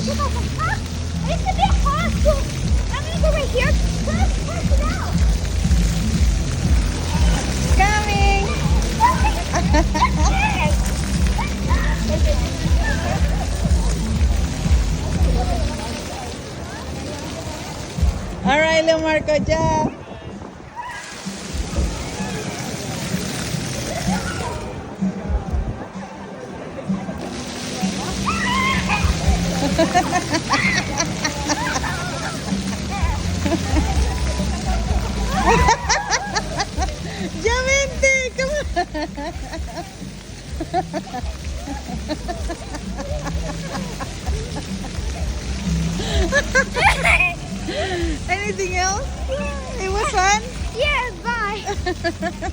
give us a hug. It used to be a hostel. I'm gonna go right here. Let's test it out. Coming! Alright, little Marco, job. Javente, come on. Anything else? It was fun? Yeah, bye.